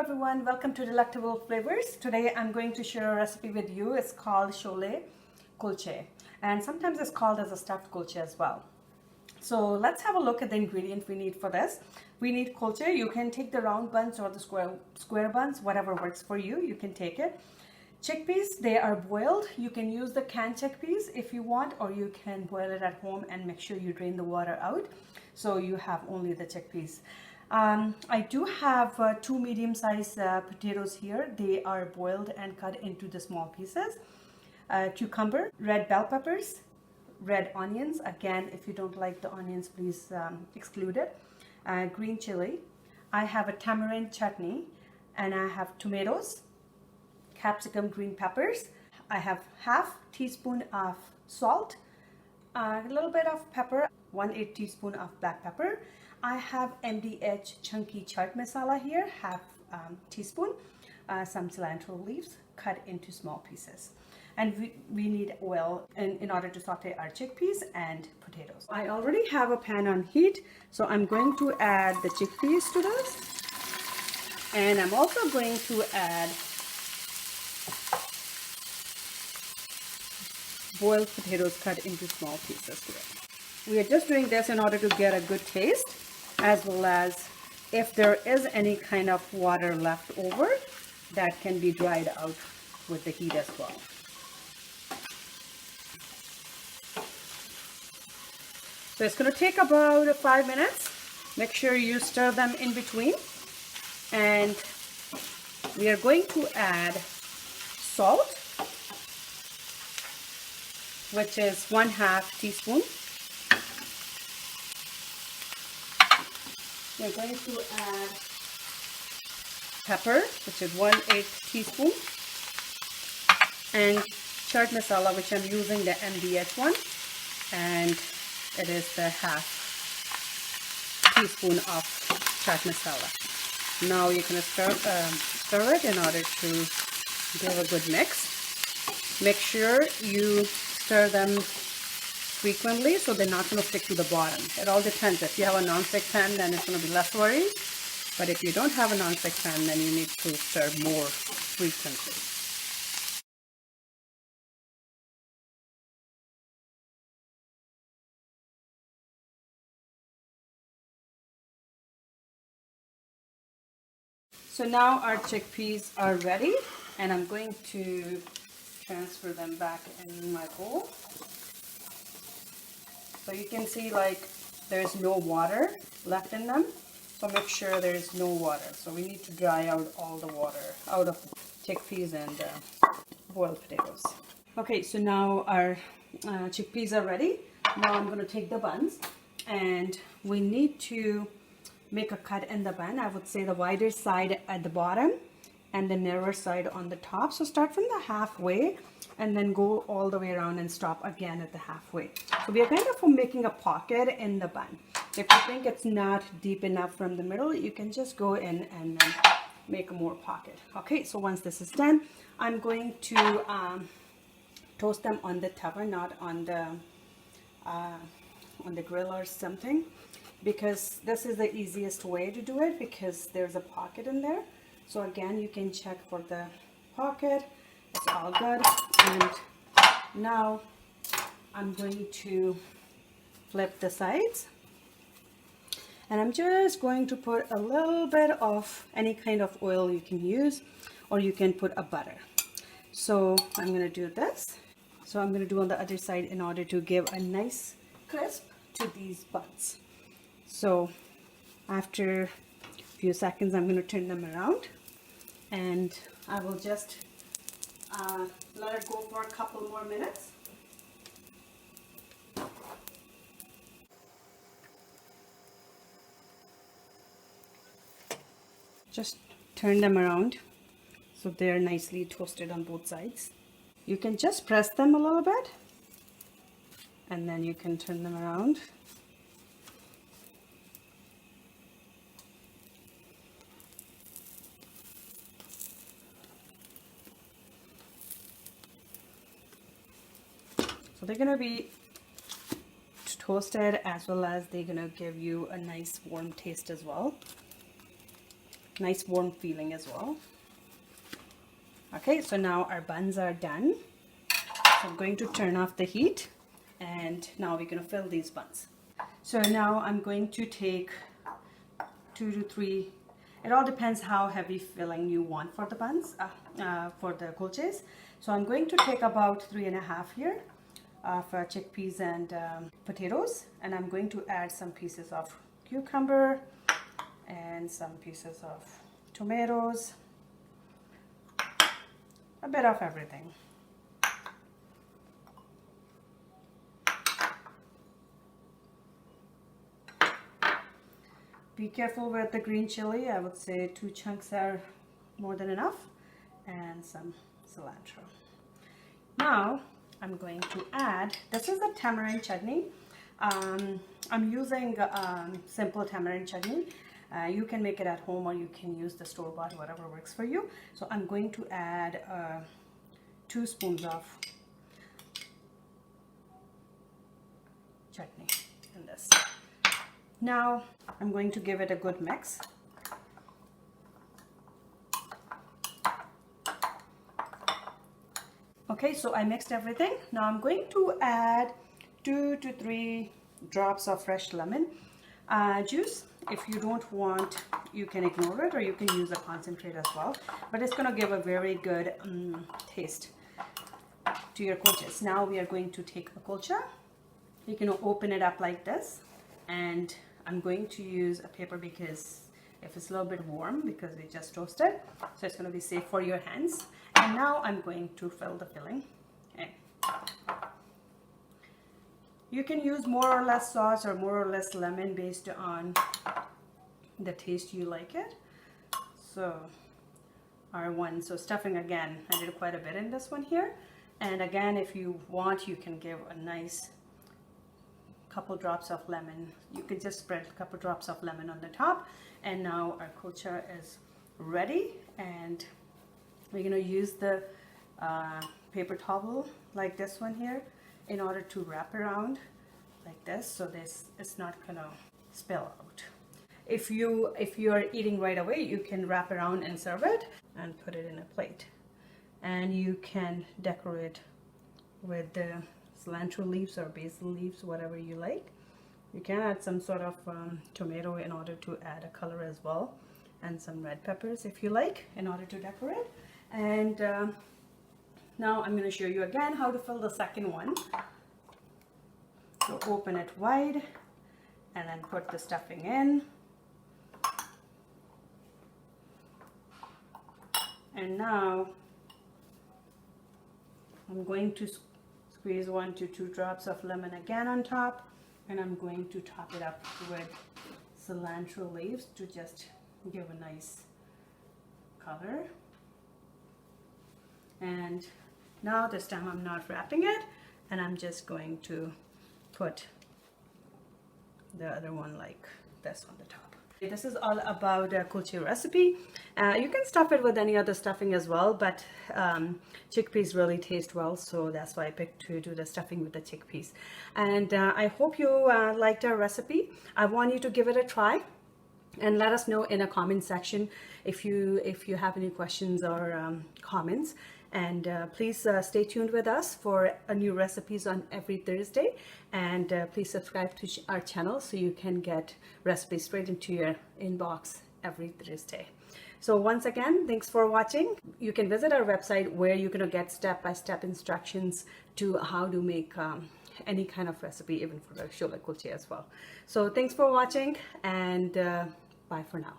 everyone, welcome to Delectable Flavors. Today I'm going to share a recipe with you. It's called CHOLE KULCHE, and sometimes it's called as a stuffed kulche as well. So let's have a look at the ingredients we need for this. We need kulche. You can take the round buns or the square buns, whatever works for you, you can take it. Chickpeas, they are boiled. You can use the canned chickpeas if you want, or you can boil it at home and make sure you drain the water out so you have only the chickpeas. I do have 2 medium-sized potatoes here. They are boiled and cut into the small pieces. Cucumber, red bell peppers, red onions. Again, if you don't like the onions, please exclude it. Green chili. I have a tamarind chutney, and I have tomatoes, capsicum, green peppers. I have half teaspoon of salt, a little bit of pepper, 1/8 teaspoon of black pepper. I have MDH chunky chaat masala here, half teaspoon, some cilantro leaves cut into small pieces. And we need oil in order to saute our chickpeas and potatoes. I already have a pan on heat, so I'm going to add the chickpeas to this. And I'm also going to add boiled potatoes cut into small pieces to it. We are just doing this in order to get a good taste, as well as if there is any kind of water left over, that can be dried out with the heat as well. So it's going to take about 5 minutes. Make sure you stir them in between. And we are going to add salt, which is 1/2 teaspoon. We're going to add pepper, which is 1/8 teaspoon, and chaat masala, which I'm using the MDH one, and it is the 1/2 teaspoon of chaat masala. Now you're going to stir it in order to give a good mix. Make sure you stir them frequently so they're not going to stick to the bottom. It all depends. If you have a non-stick pan, then it's going to be less worries. But if you don't have a non-stick pan, then you need to stir more frequently. So now our chickpeas are ready, and I'm going to transfer them back in my bowl. So you can see like there's no water left in them. So make sure there's no water. So we need to dry out all the water out of the chickpeas and boiled potatoes. Okay, so now our chickpeas are ready. Now I'm going to take the buns, and we need to make a cut in the bun. I would say the wider side at the bottom and the narrower side on the top. So start from the halfway and then go all the way around and stop again at the halfway. So we are kind of making a pocket in the bun. If you think it's not deep enough from the middle, you can just go in and then make a more pocket. Okay, so once this is done, I'm going to toast them on the tawa, not on the grill or something, because this is the easiest way to do it, because there's a pocket in there. So again, you can check for the pocket. It's all good. And now I'm going to flip the sides, and I'm just going to put a little bit of any kind of oil you can use, or you can put a butter. So I'm going to do this. So I'm going to do on the other side in order to give a nice crisp to these buns. So after a few seconds, I'm going to turn them around, and I will just let it go for a couple more minutes. Just turn them around so they're nicely toasted on both sides. You can just press them a little bit, and then you can turn them around. So they're going to be toasted, as well as they're going to give you a nice warm taste as well. nice warm feeling as well. Okay, so now our buns are done. So I'm going to turn off the heat, and now we're going to fill these buns. So now I'm going to take 2 to 3, it all depends how heavy filling you want for the buns, for the kulches. So I'm going to take about 3.5 here for chickpeas and potatoes, and I'm going to add some pieces of cucumber and some pieces of tomatoes, a bit of everything. Be careful with the green chili. I would say 2 chunks are more than enough, and some cilantro. Now I'm going to add, this is a tamarind chutney. I'm using simple tamarind chutney. You can make it at home, or you can use the store-bought, whatever works for you. So I'm going to add 2 spoons of chutney in this. Now I'm going to give it a good mix. Okay, so I mixed everything. Now I'm going to add 2 to 3 drops of fresh lemon juice. If you don't want, you can ignore it, or you can use a concentrate as well. But it's going to give a very good taste to your kulches. Now we are going to take a kulcha. You can open it up like this, and I'm going to use a paper because if it's a little bit warm, because we just toasted, so it's going to be safe for your hands. And now I'm going to fill the filling in. You can use more or less sauce or more or less lemon based on the taste you like it. So R1, so stuffing again, I did quite a bit in this one here. And again, if you want, you can give a nice couple drops of lemon. You can just spread a couple drops of lemon on the top. And now our kulcha is ready, and we're going to use the paper towel like this one here in order to wrap around like this, so this it's not going to spill out. If you are eating right away, you can wrap around and serve it and put it in a plate. And you can decorate with the cilantro leaves or basil leaves, whatever you like. You can add some sort of tomato in order to add a color as well, and some red peppers if you like, in order to decorate. And now I'm going to show you again how to fill the second one. So open it wide and then put the stuffing in. And now I'm going to squeeze 1 to 2 drops of lemon again on top, and I'm going to top it up with cilantro leaves to just give a nice color. And now this time I'm not wrapping it, and I'm just going to put the other one like this on the top. This is all about a kulche recipe. You can stuff it with any other stuffing as well, but chickpeas really taste well, so that's why I picked to do the stuffing with the chickpeas. And I hope you liked our recipe. I want you to give it a try and let us know in a comment section if you have any questions or comments. And please stay tuned with us for new recipes on every Thursday. And please subscribe to our channel so you can get recipes straight into your inbox every Thursday. So once again, thanks for watching. You can visit our website where you're going to get step-by-step instructions to how to make any kind of recipe, even for the chole kulche as well. So thanks for watching, and bye for now.